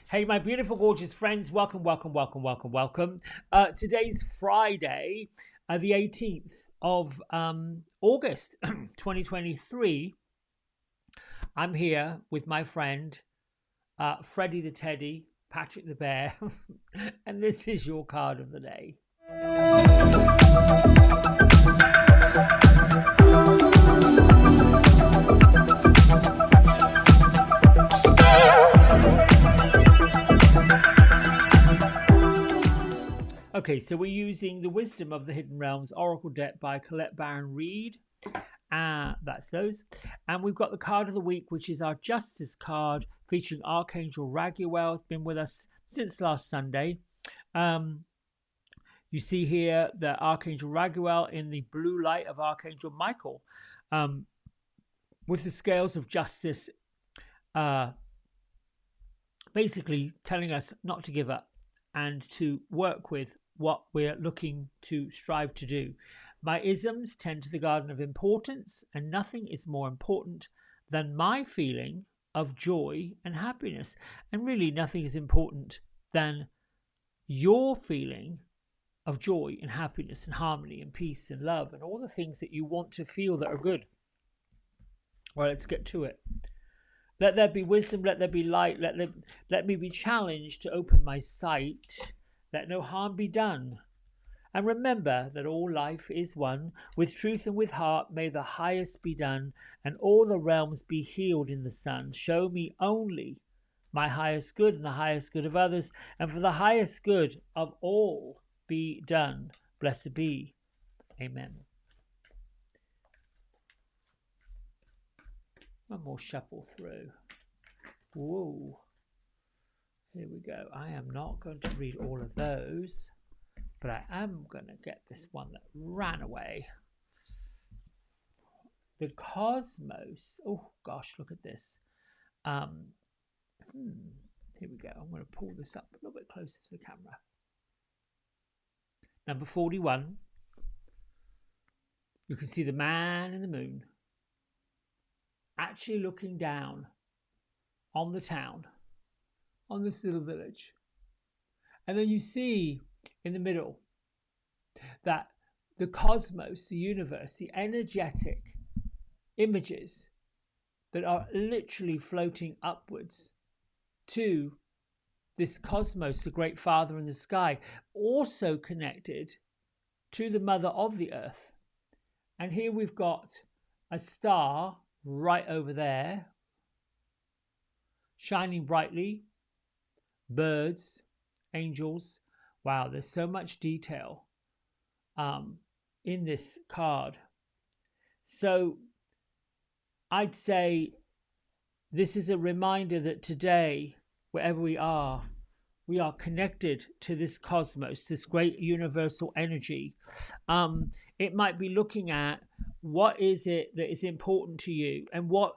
Hey, my beautiful, gorgeous friends. Welcome, welcome, welcome, welcome, welcome. Today's Friday, the 18th of August, 2023. I'm here with my friend, Freddie the Teddy, Patrick the Bear, and this is your card of the day. Okay, so we're using the Wisdom of the Hidden Realms Oracle Deck by Colette Baron Reid. That's those. And we've got the card of the week, which is our Justice card, featuring Archangel Raguel. It's been with us since last Sunday. You see here the Archangel Raguel in the blue light of Archangel Michael, with the scales of justice, basically telling us not to give up and to work with what we're looking to strive to do. My isms tend to the garden of importance, and nothing is more important than my feeling of joy and happiness. And really, nothing is important than your feeling of joy and happiness and harmony and peace and love and all the things that you want to feel that are good. Well, let's get to it. Let there be wisdom, let there be light, let me be challenged to open my sight. Let no harm be done. And remember that all life is one. With truth and with heart may the highest be done, and all the realms be healed in the sun. Show me only my highest good and the highest good of others, and for the highest good of all be done. Blessed be. Amen. One more shuffle through. Whoa. Here we go. I am not going to read all of those, but I am going to get this one that ran away. The Cosmos. Oh, gosh, look at this. Here we go. I'm going to pull this up a little bit closer to the camera. Number 41. You can see the man in the moon actually looking down on the town, on this little village. And then you see in the middle that the cosmos, the universe, the energetic images that are literally floating upwards to this cosmos, the great father in the sky, also connected to the mother of the earth. And here we've got a star right over there, shining brightly, birds, angels. Wow, there's so much detail in this card. So I'd say this is a reminder that today, wherever we are connected to this cosmos, this great universal energy. It might be looking at what is it that is important to you, and what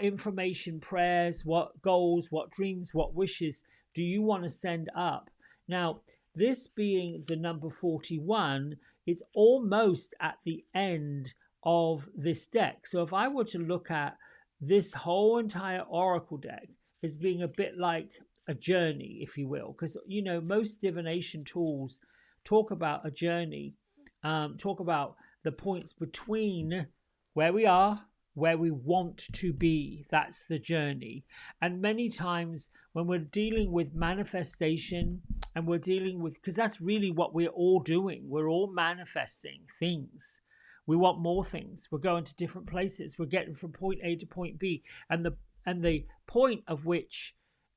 information, prayers, what goals, what dreams, what wishes do you want to send up? Now, this being the number 41, it's almost at the end of this deck. So if I were to look at this whole entire oracle deck as being a bit like a journey, if you will, because, you know, most divination tools talk about a journey, talk about the points between where we are, where we want to be. That's the journey. And many times when we're dealing with manifestation, and we're dealing with, because that's really what we're all doing, we're all manifesting things. We want more things. We're going to different places. We're getting from point A to point B, and the point of which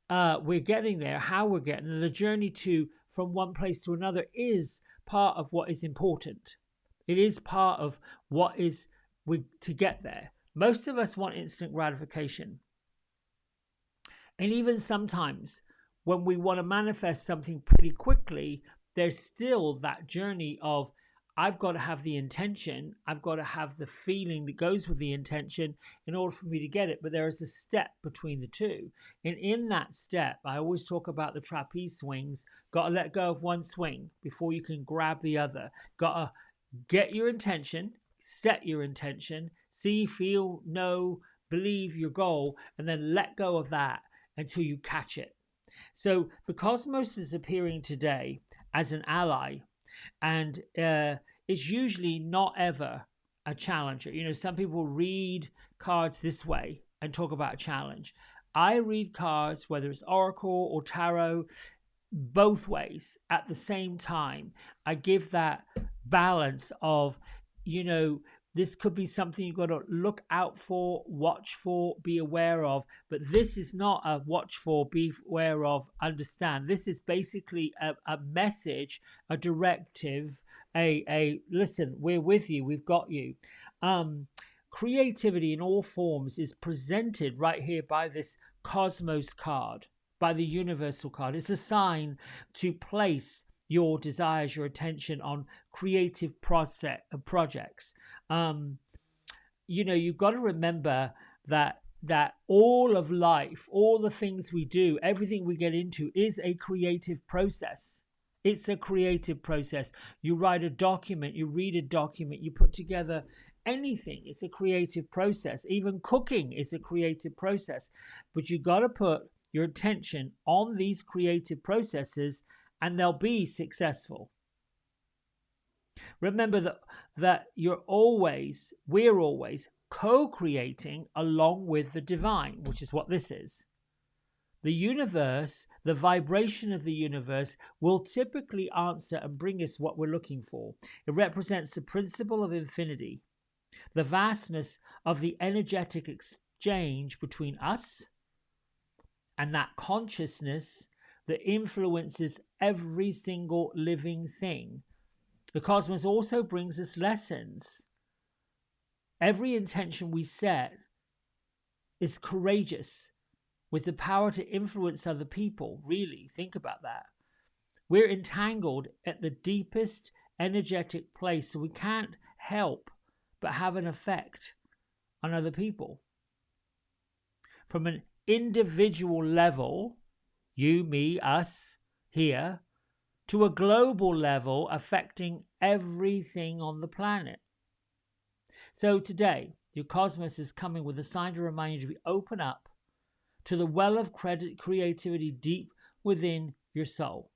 we're getting there, how we're getting there, the journey to from one place to another is part of what is important. It is part of what is to get there. Most of us want instant gratification. And even sometimes when we want to manifest something pretty quickly, there's still that journey of, I've got to have the intention, I've got to have the feeling that goes with the intention in order for me to get it. But there is a step between the two. And in that step, I always talk about the trapeze swings. Got to let go of one swing before you can grab the other. Got to get your intention, set your intention, see, feel, know, believe your goal, and then let go of that until you catch it. So the cosmos is appearing today as an ally, and it's usually not ever a challenger. You know, some people read cards this way and talk about a challenge. I read cards, whether it's oracle or tarot, both ways at the same time. I give that balance of, you know, this could be something you've got to look out for, watch for, be aware of. But this is not a watch for, be aware of, understand. This is basically a message, a directive, a listen, we're with you, we've got you. Creativity in all forms is presented right here by this Cosmos card, by the Universal card. It's a sign to place your desires, your attention on creative projects. You know, you've got to remember that all of life, all the things we do, everything we get into is a creative process. It's a creative process. You write a document, you read a document, you put together anything. It's a creative process. Even cooking is a creative process. But you got to put your attention on these creative processes, and they'll be successful. Remember that we're always co-creating along with the divine, which is what this is. The universe, the vibration of the universe, will typically answer and bring us what we're looking for. It represents the principle of infinity, the vastness of the energetic exchange between us and that consciousness that influences every single living thing. The cosmos also brings us lessons. Every intention we set is courageous, with the power to influence other people. Really, think about that. We're entangled at the deepest energetic place, so we can't help but have an effect on other people. From an individual level, you, me, us, here, to a global level affecting everything on the planet. So today, your cosmos is coming with a sign to remind you to be open up to the well of creativity deep within your soul,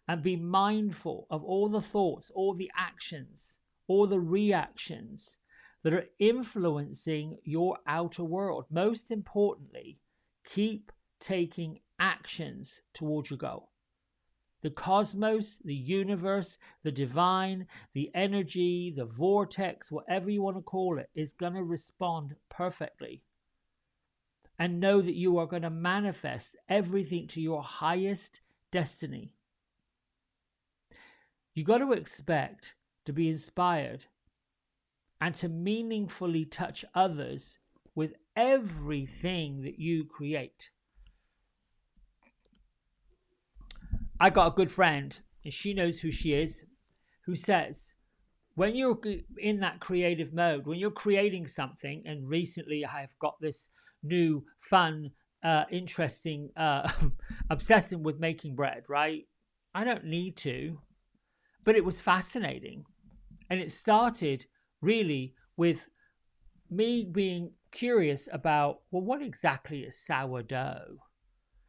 and be mindful of all the thoughts, all the actions, all the reactions that are influencing your outer world. Most importantly, keep taking actions towards your goal. The cosmos, the universe, the divine, the energy, the vortex, whatever you want to call it, is going to respond perfectly. And know that you are going to manifest everything to your highest destiny. You got to expect to be inspired and to meaningfully touch others with everything that you create. I got a good friend, and she knows who she is, who says, when you're in that creative mode, when you're creating something, and recently I have got this new, fun, interesting obsession with making bread, right? I don't need to, but it was fascinating. And it started really with me being curious about, well, what exactly is sourdough?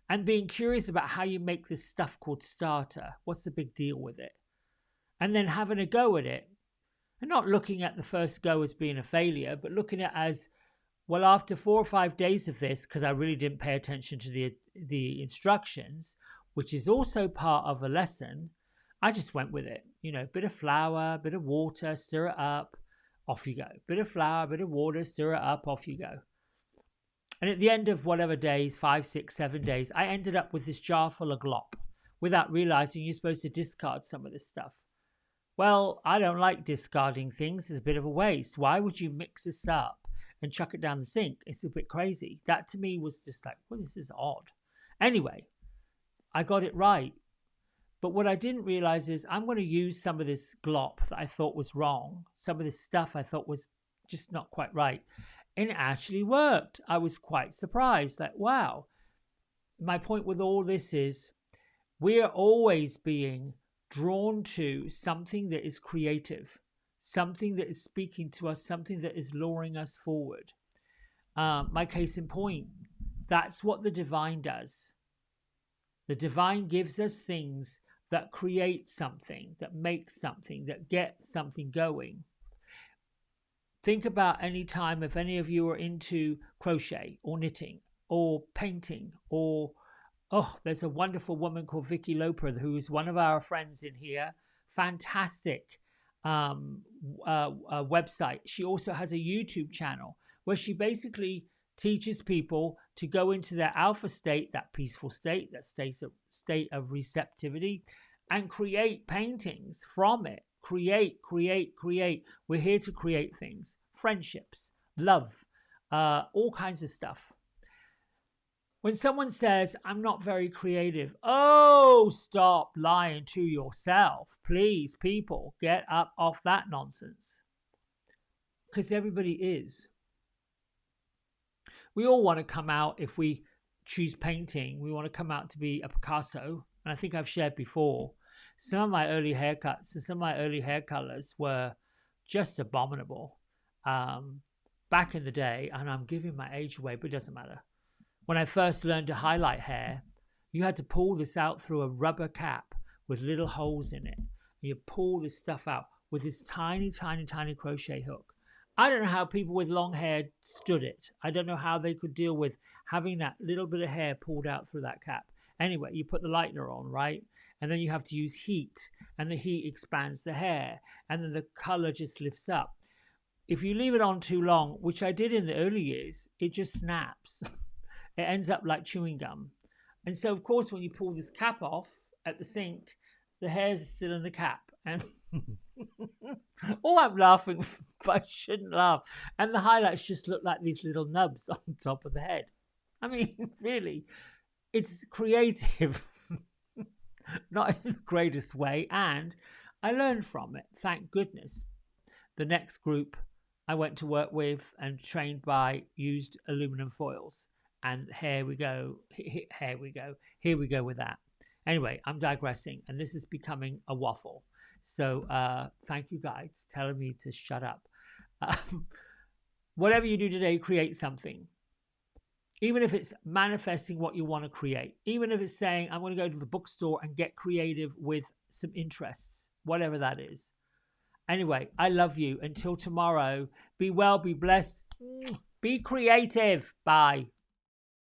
And being curious about how you make this stuff called starter. What's the big deal with it? And then having a go at it. And not looking at the first go as being a failure, but looking at it as, well, after 4 or 5 days of this, because I really didn't pay attention to the instructions, which is also part of a lesson, I just went with it. You know, bit of flour, bit of water, stir it up, off you go. Bit of flour, bit of water, stir it up, off you go. And at the end of whatever days, 5, 6, 7 days, I ended up with this jar full of glop without realizing you're supposed to discard some of this stuff. Well, I don't like discarding things. It's a bit of a waste. Why would you mix this up and chuck it down the sink? It's a bit crazy. That to me was just like, well, this is odd. Anyway, I got it right. But what I didn't realize is I'm going to use some of this glop that I thought was wrong. Some of this stuff I thought was just not quite right. And it actually worked. I was quite surprised. Like, wow. My point with all this is we're always being drawn to something that is creative, something that is speaking to us, something that is luring us forward. My case in point, that's what the divine does. The divine gives us things that create something, that make something, that get something going. Think about any time if any of you are into crochet or knitting or painting or, oh, there's a wonderful woman called Vicky Loper who is one of our friends in here. Fantastic website. She also has a YouTube channel where she basically teaches people to go into their alpha state, that peaceful state, that state of receptivity, and create paintings from it. Create. We're here to create things, friendships, love, all kinds of stuff. When someone says, I'm not very creative, oh, stop lying to yourself. Please, people, get up off that nonsense. Because everybody is. We all want to come out, if we choose painting, we want to come out to be a Picasso. And I think I've shared before, some of my early haircuts and some of my early hair colors were just abominable back in the day. And I'm giving my age away, but it doesn't matter. When I first learned to highlight hair, you had to pull this out through a rubber cap with little holes in it. And you pull this stuff out with this tiny crochet hook. I don't know how people with long hair stood it. I don't know how they could deal with having that little bit of hair pulled out through that cap. Anyway, you put the lightener on, right? And then you have to use heat, and the heat expands the hair, and then the color just lifts up. If you leave it on too long, which I did in the early years, it just snaps. It ends up like chewing gum. And so, of course, when you pull this cap off at the sink, the hairs are still in the cap. And oh, I'm laughing, but I shouldn't laugh. And the highlights just look like these little nubs on top of the head. I mean, really, it's creative, not in the greatest way. And I learned from it, thank goodness. The next group I went to work with and trained by used aluminum foils. And here we go with that. Anyway, I'm digressing, and this is becoming a waffle. So thank you guys telling me to shut up. Whatever you do today, create something. Even if it's manifesting what you want to create. Even if it's saying, I'm going to go to the bookstore and get creative with some interests. Whatever that is. Anyway, I love you. Until tomorrow, be well, be blessed. Be creative. Bye.